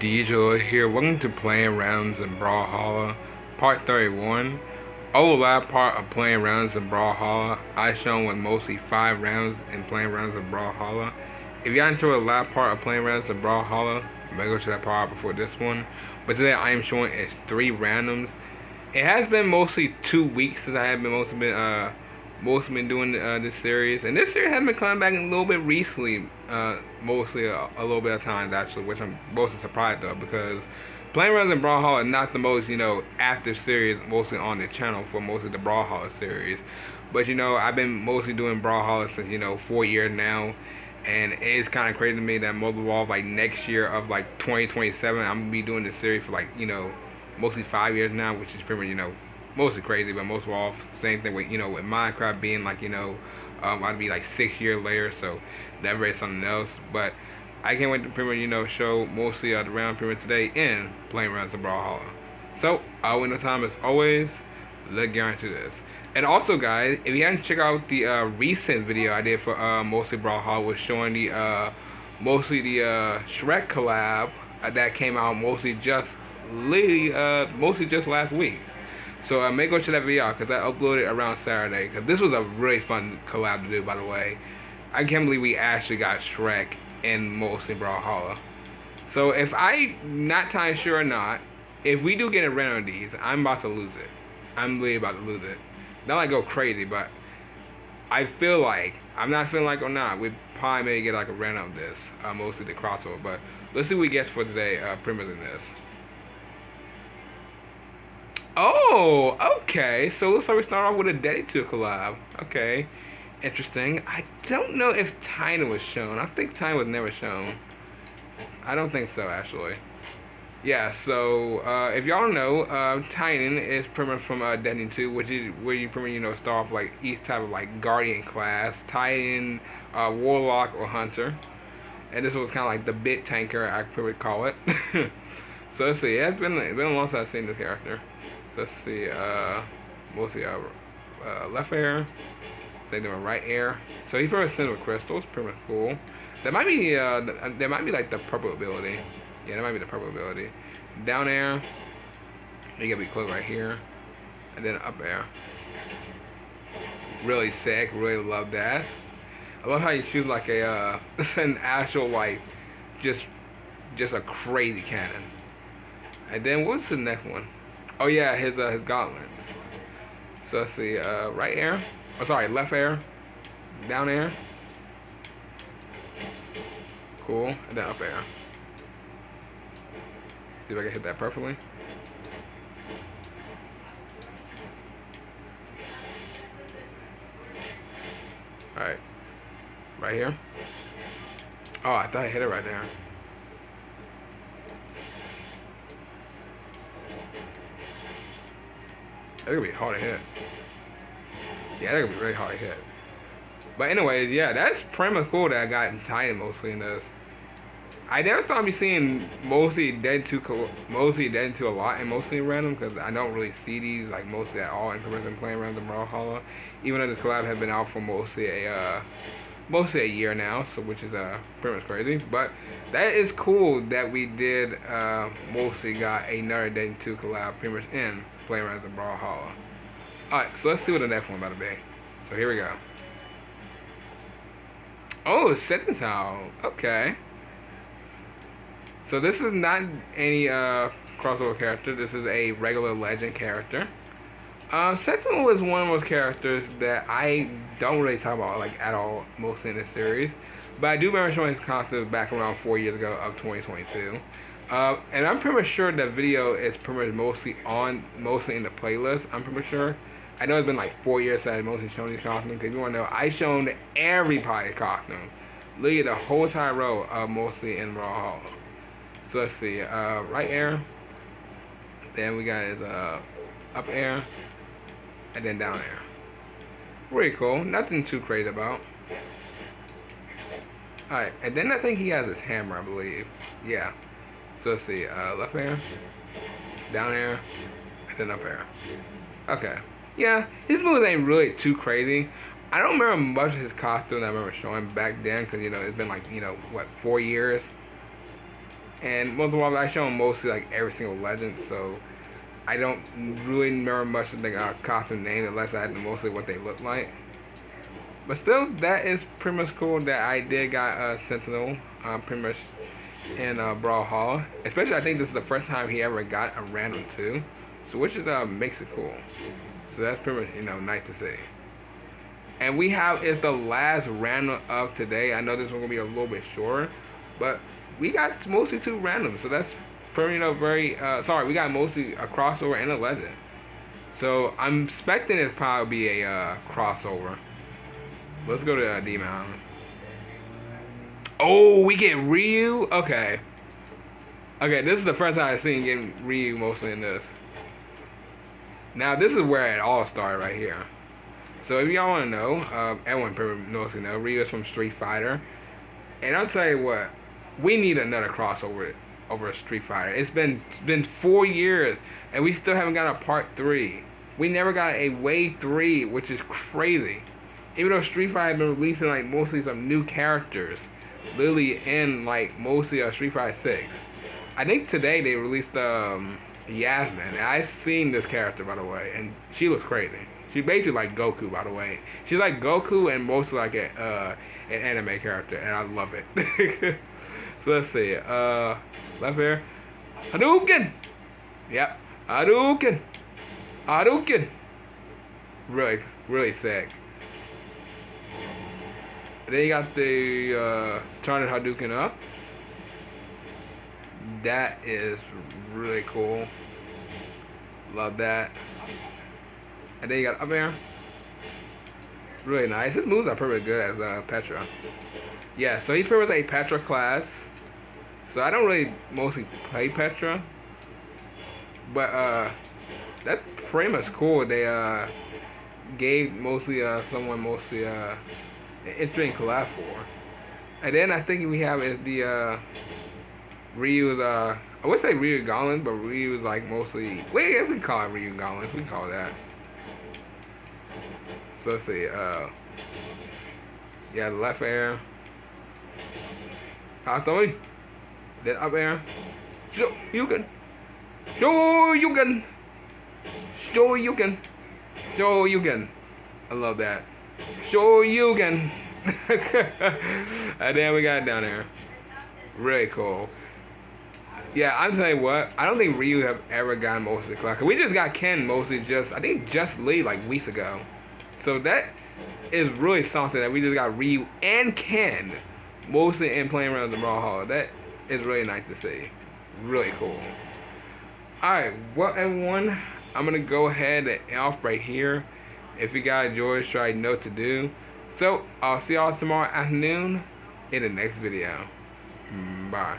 Diesel here. Welcome to Playing Rounds in Brawlhalla, Part 31. Over the last part of Playing Rounds in Brawlhalla, I shown with mostly 5 rounds in Playing Rounds in Brawlhalla. If y'all enjoyed the last part of Playing Rounds in Brawlhalla, maybe go to that part before this one. But today I am showing it's 3 randoms. It has been mostly 2 weeks since I have been mostly been doing this series, and this series has been coming back a little bit recently, mostly a little bit of times actually, which I'm mostly surprised of because Playing Rounds in Brawlhalla is not the most active series mostly on the channel for mostly the Brawlhalla series, but I've been mostly doing Brawlhalla since 4 years now, and it's kind of crazy to me that most of all like next year of like 2027 I'm gonna be doing this series for like mostly 5 years now, which is pretty much mostly crazy, but most of all, same thing with with Minecraft being like I'd be like 6 years later, so that really something else. But I can't wait to pretty much show mostly the round period today in Playing Rounds of Brawlhalla. So with no time as always, let's get into this. And also guys, if you haven't checked out the recent video I did for mostly Brawlhalla, was showing the mostly the Shrek collab that came out mostly just last week. So make go check that video out because I uploaded around Saturday. Because this was a really fun collab to do, by the way. I can't believe we actually got Shrek in mostly Brawlhalla. So if I'm not entirely sure or not, if we do get a random of these, I'm about to lose it. I'm really about to lose it. Not like go crazy, but I feel like, I'm not feeling like or not, we probably may get like a random of this, mostly the crossover. But let's see what we get for today, pretty much in this. Oh, okay. So looks like we start off with a Daddy 2 collab. Okay, interesting. I don't know if Tina was shown. I think Tina was never shown. I don't think so, actually. Yeah, so if y'all don't know, Titan is pretty much from Destiny 2, which is where you pretty much start off like each type of like Guardian class, Titan, Warlock, or Hunter. And this was kind of like the bit tanker, I could call it. So let's see. It's been a long time I've seen this character. So let's see. Mostly left air. Same thing with right air. So he's pretty much similar with crystals. Pretty much cool. There might be like the purple ability. Yeah, that might be the purple ability. Down air. You gotta be close right here, and then up air. Really sick. Really love that. I love how you shoot like a an actual like just a crazy cannon. And then what's the next one? Oh yeah, his gauntlets. So let's see, right air. Oh sorry, left air. Down air. Cool. And then up air. See if I can hit that perfectly. Alright. Right here. Oh, I thought I hit it right there. That's gonna be hard to hit. Yeah, that's gonna be really hard to hit. But anyways, yeah, that's pretty much cool that I got Titan mostly in this. I never thought I'd be seeing mostly Dead 2 a lot and mostly random because I don't really see these like mostly at all in comparison to Playing Around the Brawlhalla. Even though this collab has been out for mostly a year now, so which is pretty much crazy. But that is cool that we did mostly got another Dead 2 collab pretty much in Playing Around the Brawlhalla. Alright, so let's see what the next one about to be. So here we go. Oh, second time. Okay. So this is not any crossover character. This is a regular legend character. Sentinel is one of those characters that I don't really talk about like at all, mostly in this series. But I do remember showing his costume back around 4 years ago of 2022. And I'm pretty much sure that video is pretty much mostly in the playlist. I'm pretty sure. I know it's been like 4 years since I mostly shown these costumes. Because you want to know, I shown everybody's costume. Literally the whole entire row of mostly in Brawlhalla. So let's see, right air. Then we got his up air. And then down air. Pretty cool. Nothing too crazy about. Alright, and then I think he has his hammer, I believe. Yeah. So let's see, left air, down air, and then up air. Okay. Yeah, his moves ain't really too crazy. I don't remember much of his costume that I remember showing back then, because, it's been like, what, 4 years? And most of all, I show them mostly like every single legend, so I don't really remember much of the costume name unless I had mostly what they look like. But still, that is pretty much cool that I did got Sentinel pretty much in Brawlhalla. Especially, I think this is the first time he ever got a random 2. So which is, makes it cool. So that's pretty much, nice to see. And we have, is the last random of today. I know this one's going to be a little bit shorter. But we got mostly 2 randoms. So that's pretty, very, sorry, we got mostly a crossover and a legend. So I'm expecting it to probably be a crossover. Let's go to Demon Island. Oh, we get Ryu? Okay. Okay, this is the first time I've seen getting Ryu mostly in this. Now, this is where it all started right here. So, if y'all want to know, everyone pretty knows, Ryu is from Street Fighter. And I'll tell you what, we need another crossover over Street Fighter. It's been 4 years, and we still haven't got a part 3. We never got a wave 3, which is crazy. Even though Street Fighter has been releasing like mostly some new characters, literally in like mostly Street Fighter 6. I think today they released Yasmin, and I've seen this character by the way, and she looks crazy. She's basically like Goku, by the way. She's like Goku and mostly like an anime character, and I love it. So let's see. Left air, Hadouken. Yep, Hadouken. Hadouken. Really, really sick. Then you got the Charted Hadouken up. That is really cool. Love that. And then you got up air. Really nice. His moves are pretty good as Petra. Yeah, so he's pretty much a Petra class. So I don't really mostly play Petra. But that's pretty much cool. They gave mostly someone mostly an interesting collab for. And then I think we have is the Ryu's I would say Ryu Goblin, but Ryu is like mostly, wait, if we call it Ryu Goblin, we call it that. So let's see, yeah, left air, Hatoi, then up air, Shoryuken, Shoryuken, Shoryuken, Shoryuken, I love that, Shoryuken, and then we got it down there, really cool. Yeah, I'm telling you what, I don't think Ryu have ever gotten most of the class. We just got Ken mostly just, I think just Lee like weeks ago. So that is really something that we just got Ryu and Ken mostly in playing around the Brawlhalla. That is really nice to see. Really cool. Alright, well everyone, I'm going to go ahead and off right here. If you guys enjoyed, sure I know what to do. So, I'll see y'all tomorrow afternoon in the next video. Bye.